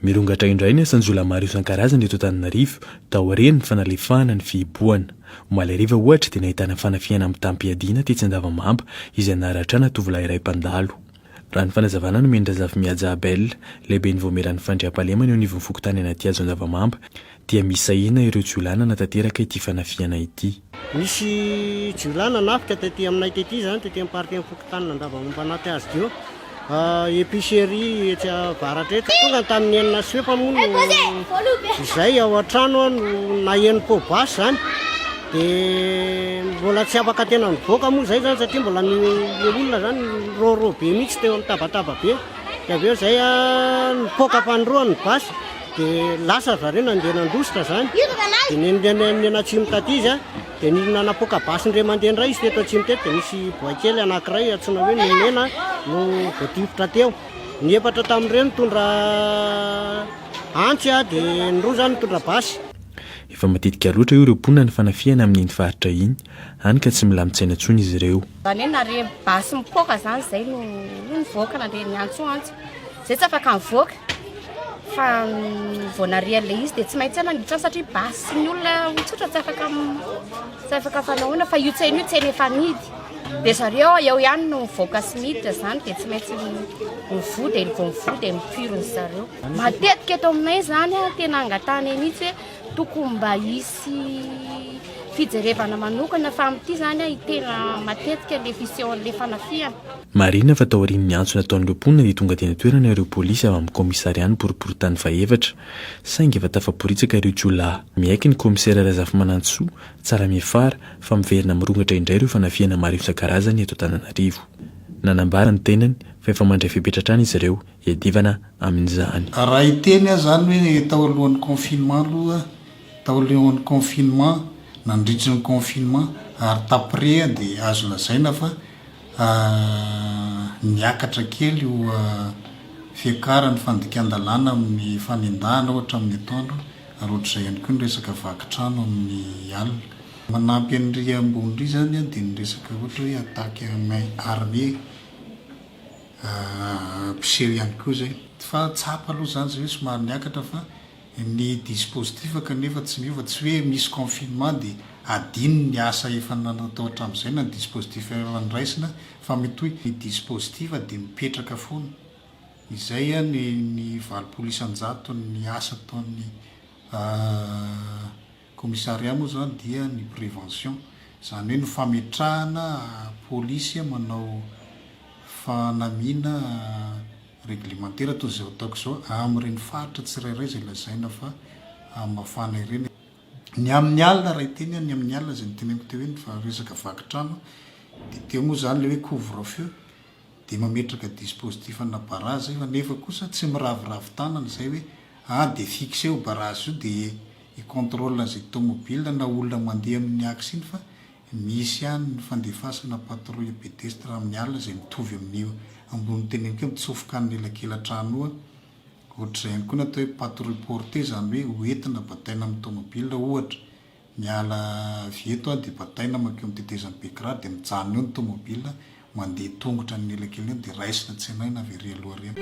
Mirongatra indray ny asanjola maro isan-karazany eto Antananarivo, taoreny ny fanalefahana ny fihibohana. Malariva ohatra dia nahitana fanafiana amin'ny tampiadiana tetsy Andavamamba izay naratrana tovolahy iray mpandalo. Raha ny fanazavana no Mendrazafy Mihaja Abel, lehibe ny voameran'ny fandriam-pahalemana eo anivon'ny fokotany anaty hazo Andavamamba, dia misahina ireo jiolana natateraka ity fanafiana ity. Misy jiolana nafika tetỳ aminay tetỳ zany, tetỳ amin'ny party amin'ny fokotany Andavamamba anaty hazo dio. Épicerie etsy avaratra eto tonga tamin'ny enina soepa moa izay ao an-trano no naheno pobasy zany dia mbola tsy afaka tena mivoaka moa zay zany satria mbola ny olona zany roro be mihitsy teo amin'ny tabataba be dia avy eo zay nipoaka pandroany basy dia lasa zareo nandeha nandositra zany dia ny anatsimo taty izy dia nina napoaka basy indray mandeha indray izy teto atsimo teto dia misy boakely anankiray antsoina hoe nomena no voatifitra teo. Ny efatra tamin'ireny nitondra antsy dia ny roa zany nitondra basy. Efa matetika loatra io ireo mponina ny fanafiana amin'iny faritra iny, hany ka tsy milamin-tsaina intsony izy ireo. Zany hoe nare basy mipoaka zany zay no nivoaka nare ny antso antsy. Zay tsy afaka mivoaka fa vao nare le izy dia tsy maintsy nandritra satria basy ny olona tsotra tsy afaka fanahoana fa io tsaina io tsaina efa nidy. Dia zareo eo ihany no mivoaka sy miditra zany dia tsy maintsy mivody dia mipirony zareo. Matetika eto aminay zany tena angatahana mihitsy hoe tokony mba hisy fijerevana manokana fa amin'ity zany tena matetika le fisehoan'le fanafiana. Marina fa taorian'ny antso nataon'ireo mponina dia tonga teny toerana ireo polisy avy amin'ny komisariany boriboritany faefatra, saingy efa tafaporitsaka ireo jiolahy. Miaiky ny komisera Razafy Manantsoa tsara miafara fa miverina mirongatra indray ireo fanafiana maro isan-karazany eto Antananarivo. Nanambara ny tenany fa efa mandray fipetratrany izy ireo hiadivana amin'izany. Raha iteny zany hoe tao alohan'ny confinement nandritry ny confinement ary tapre dia azo lazaina fa niakatra kely io fiakarany fandikan-dalàna amin'ny fanendahana ohatra amin'ny atoandro ary ohatr'izay ihany koa ny resaka vakitrano amin'ny alina. Manampy an'ry ambonindry zany dia ny resaka ohatra hoe ataky armée mpisery ihany koa zay fa tsapa aloha zany zay hoe somary niakatra fa ny dispositif kanefa tsy miova, tsy hoe misy confinement dia adino ny asa efa natao hatramin'izay na ny dispositif efa niraisina fa mitohy ny dispositif dia mipetraka foana. Izay ny valo-polisan-jato ny asa ataon'ny komissariat moa zany dia ny prévention, izany hoe ny fametrahana polisy manao fanamiana réglementaire toy izay ataoko izao amin'ireny faritra tsirairay izay lazaina fa mafana ireny. Ny amin'ny alina raha iteny ny amin'ny alina izay niteneniko teo hoe ny resaka vakitrano dia teo moa zany le hoe couvre-feu dia mametraka dispositif ana barazy fa nefa kosa tsy miravoravo tanana izay hoe dia fixé ho barazy io dia i-contrôle an'izay tomobile na olona mandeha amin'ny axe iny fa misy ihany ny fandefasana patrouille pédestre amin'ny alina izay mitovy amin'io ambony teneniko hoe mitsofoka ny elakelan-trano ohatr'izay ihany koa natao hoe patrouille portée zany hoe hoentina bataina amin'ny tomobile ohatra miala vieto dia bataina makeo mitetezan'ny bekra dia mijanona eo ny tomobile mandeha tongotra ny elakelan dia raisina tsy anay na very aloha reny.